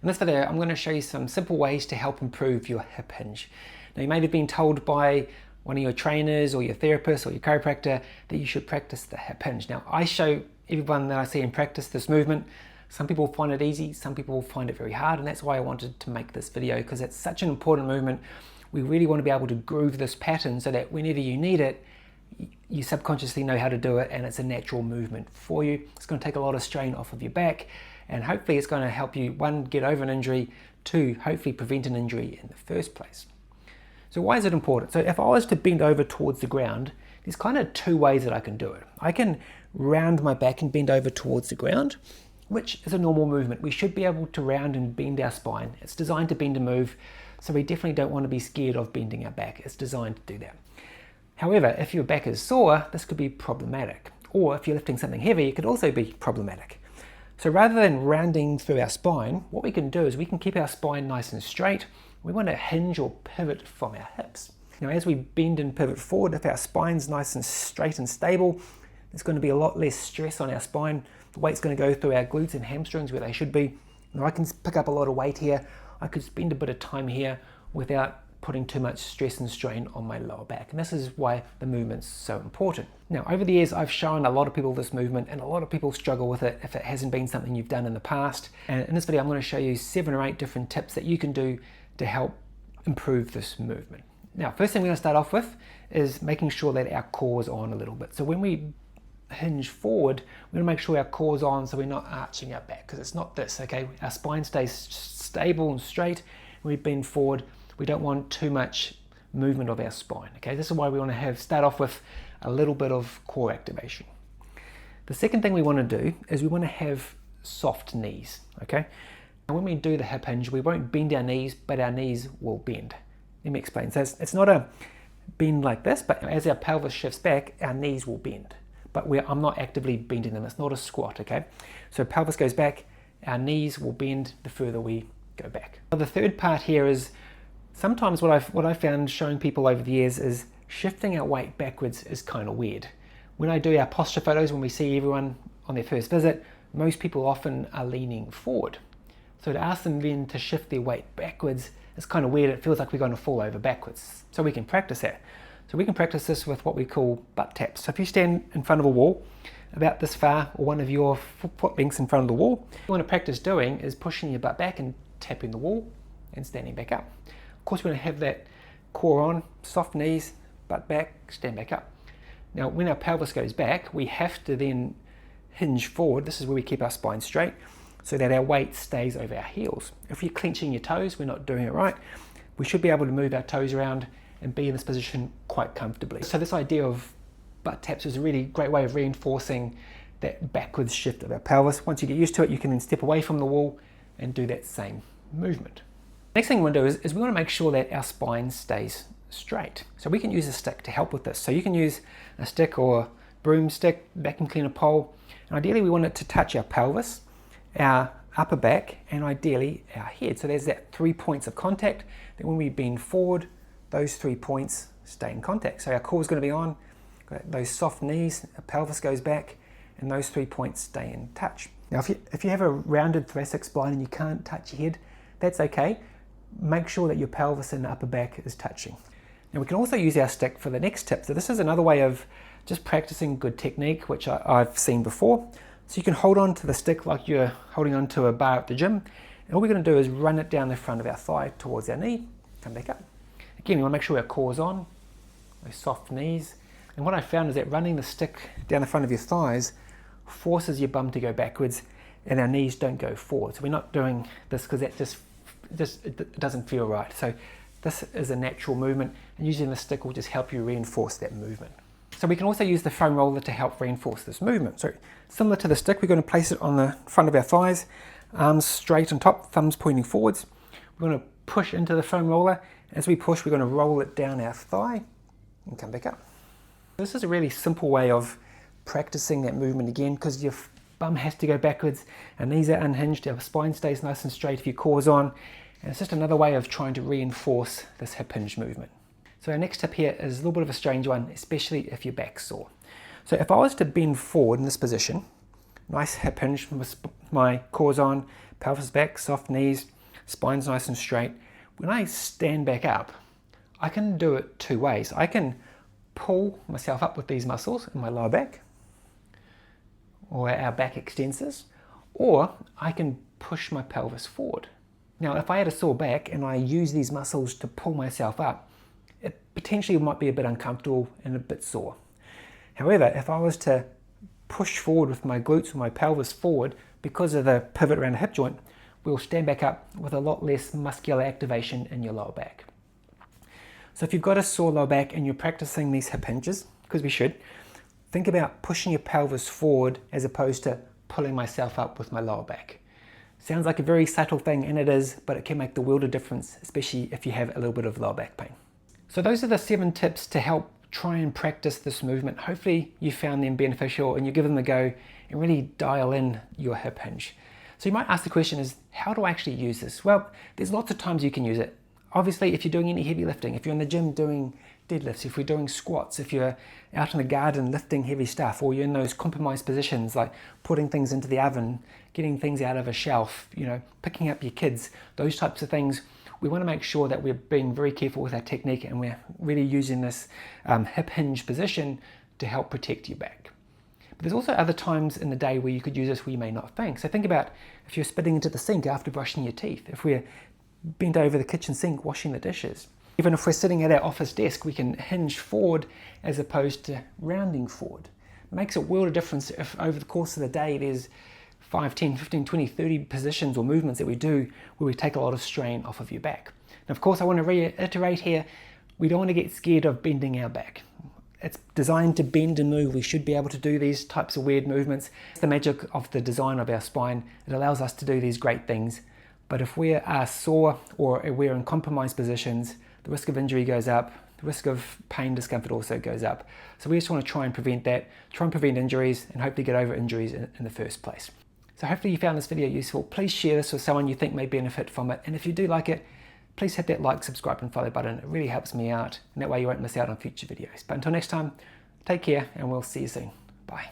In this video, I'm going to show you some simple ways to help improve your hip hinge. Now, you may have been told by one of your trainers or your therapist or your chiropractor that you should practice the hip hinge. Now, I show everyone that I see in practice this movement. Some people find it easy, some people find it very hard, and that's why I wanted to make this video, because it's such an important movement. We really want to be able to groove this pattern so that whenever you need it, you subconsciously know how to do it, and it's a natural movement for you. It's going to take a lot of strain off of your back, and hopefully it's going to help you, one, get over an injury, two, hopefully prevent an injury in the first place. So why is it important? So if I was to bend over towards the ground, there's kind of two ways that I can do it. I can round my back and bend over towards the ground, which is a normal movement. We should be able to round and bend our spine. It's designed to bend and move, so we definitely don't want to be scared of bending our back. It's designed to do that. However, if your back is sore, this could be problematic. Or if you're lifting something heavy, it could also be problematic. So rather than rounding through our spine, what we can do is we can keep our spine nice and straight. We want to hinge or pivot from our hips. Now, as we bend and pivot forward, if our spine's nice and straight and stable, there's going to be a lot less stress on our spine. The weight's going to go through our glutes and hamstrings where they should be. Now, I can pick up a lot of weight here. I could spend a bit of time here without putting too much stress and strain on my lower back. And this is why the movement's so important. Now, over the years, I've shown a lot of people this movement, and a lot of people struggle with it if it hasn't been something you've done in the past. And in this video, I'm going to show you 7 or 8 different tips that you can do to help improve this movement. Now, first thing we're going to start off with is making sure that our core's on a little bit. So when we hinge forward, we're going to make sure our core's on so we're not arching our back, because it's not this, okay? Our spine stays stable and straight. When we bend forward, we don't want too much movement of our spine, okay? This is why we want to start off with a little bit of core activation. The second thing we want to do is we want to have soft knees, okay? And when we do the hip hinge, we won't bend our knees, but our knees will bend. Let me explain. So it's not a bend like this, but as our pelvis shifts back, our knees will bend. But I'm not actively bending them. It's not a squat, okay? So pelvis goes back, our knees will bend the further we go back. Now, the third part here is sometimes what I've found showing people over the years is shifting our weight backwards is kind of weird. When I do our posture photos, when we see everyone on their first visit, most people often are leaning forward. So to ask them then to shift their weight backwards is kind of weird. It feels like we're going to fall over backwards. So we can practice that. So we can practice this with what we call butt taps. So if you stand in front of a wall about this far, or one of your foot lengths in front of the wall, what you want to practice doing is pushing your butt back and tapping the wall and standing back up. Of course, we're going to have that core on, soft knees, butt back, stand back up. Now, when our pelvis goes back, we have to then hinge forward. This is where we keep our spine straight so that our weight stays over our heels. If you're clenching your toes, we're not doing it right. We should be able to move our toes around and be in this position quite comfortably. So this idea of butt taps is a really great way of reinforcing that backwards shift of our pelvis. Once you get used to it, you can then step away from the wall and do that same movement. Next thing we want to do is we want to make sure that our spine stays straight. So we can use a stick to help with this. So you can use a stick or broomstick, vacuum cleaner pole, and ideally we want it to touch our pelvis, our upper back, and ideally our head. So there's that 3 points of contact that when we bend forward, those 3 points stay in contact. So our core is going to be on, got those soft knees, our pelvis goes back, and those 3 points stay in touch. Now if you have a rounded thoracic spine and you can't touch your head, that's okay. Make sure that your pelvis and upper back is touching. Now we can also use our stick for the next tip. So this is another way of just practicing good technique, which I've seen before. So you can hold on to the stick like you're holding on to a bar at the gym. And all we're going to do is run it down the front of our thigh towards our knee, come back up. Again, we want to make sure our core's on, those soft knees. And what I found is that running the stick down the front of your thighs forces your bum to go backwards and our knees don't go forward. So we're not doing this because that just it doesn't feel right. So this is a natural movement, and using the stick will just help you reinforce that movement. So we can also use the foam roller to help reinforce this movement. So similar to the stick, we're going to place it on the front of our thighs, arms straight on top, thumbs pointing forwards. We're going to push into the foam roller. As we push, we're going to roll it down our thigh and come back up. This is a really simple way of practicing that movement again, because your bum has to go backwards, our knees are unhinged, our spine stays nice and straight if your core's on, and it's just another way of trying to reinforce this hip hinge movement. So our next tip here is a little bit of a strange one, especially if your back's sore. So if I was to bend forward in this position, nice hip hinge, my core's on, pelvis back, soft knees, spine's nice and straight. When I stand back up, I can do it two ways. I can pull myself up with these muscles in my lower back, or our back extensors, or I can push my pelvis forward. Now, if I had a sore back and I use these muscles to pull myself up, it potentially might be a bit uncomfortable and a bit sore. However, if I was to push forward with my glutes or my pelvis forward because of the pivot around the hip joint, we'll stand back up with a lot less muscular activation in your lower back. So if you've got a sore lower back and you're practicing these hip hinges, because we should, think about pushing your pelvis forward as opposed to pulling myself up with my lower back. Sounds like a very subtle thing, and it is, but it can make the world of difference, especially if you have a little bit of lower back pain. So those are the 7 tips to help try and practice this movement. Hopefully you found them beneficial and you give them a go and really dial in your hip hinge. So you might ask the question is, how do I actually use this? Well, there's lots of times you can use it. Obviously, if you're doing any heavy lifting, if you're in the gym doing deadlifts, if you're doing squats, if you're out in the garden lifting heavy stuff, or you're in those compromised positions like putting things into the oven, getting things out of a shelf, picking up your kids, those types of things, we want to make sure that we're being very careful with our technique and we're really using this hip hinge position to help protect your back. But there's also other times in the day where you could use this where you may not think. So think about if you're spitting into the sink after brushing your teeth, if we're bent over the kitchen sink washing the dishes. Even if we're sitting at our office desk, we can hinge forward as opposed to rounding forward. It makes a world of difference if over the course of the day there's 5, 10, 15, 20, 30 positions or movements that we do where we take a lot of strain off of your back. And of course, I want to reiterate here, we don't want to get scared of bending our back. It's designed to bend and move. We should be able to do these types of weird movements. It's the magic of the design of our spine. It allows us to do these great things. But if we are sore or we're in compromised positions, the risk of injury goes up, the risk of pain, discomfort also goes up. So we just want to try and prevent that, try and prevent injuries, and hopefully get over injuries in the first place. So hopefully you found this video useful. Please share this with someone you think may benefit from it. And if you do like it, please hit that like, subscribe, and follow button. It really helps me out, and that way you won't miss out on future videos. But until next time, take care, and we'll see you soon. Bye.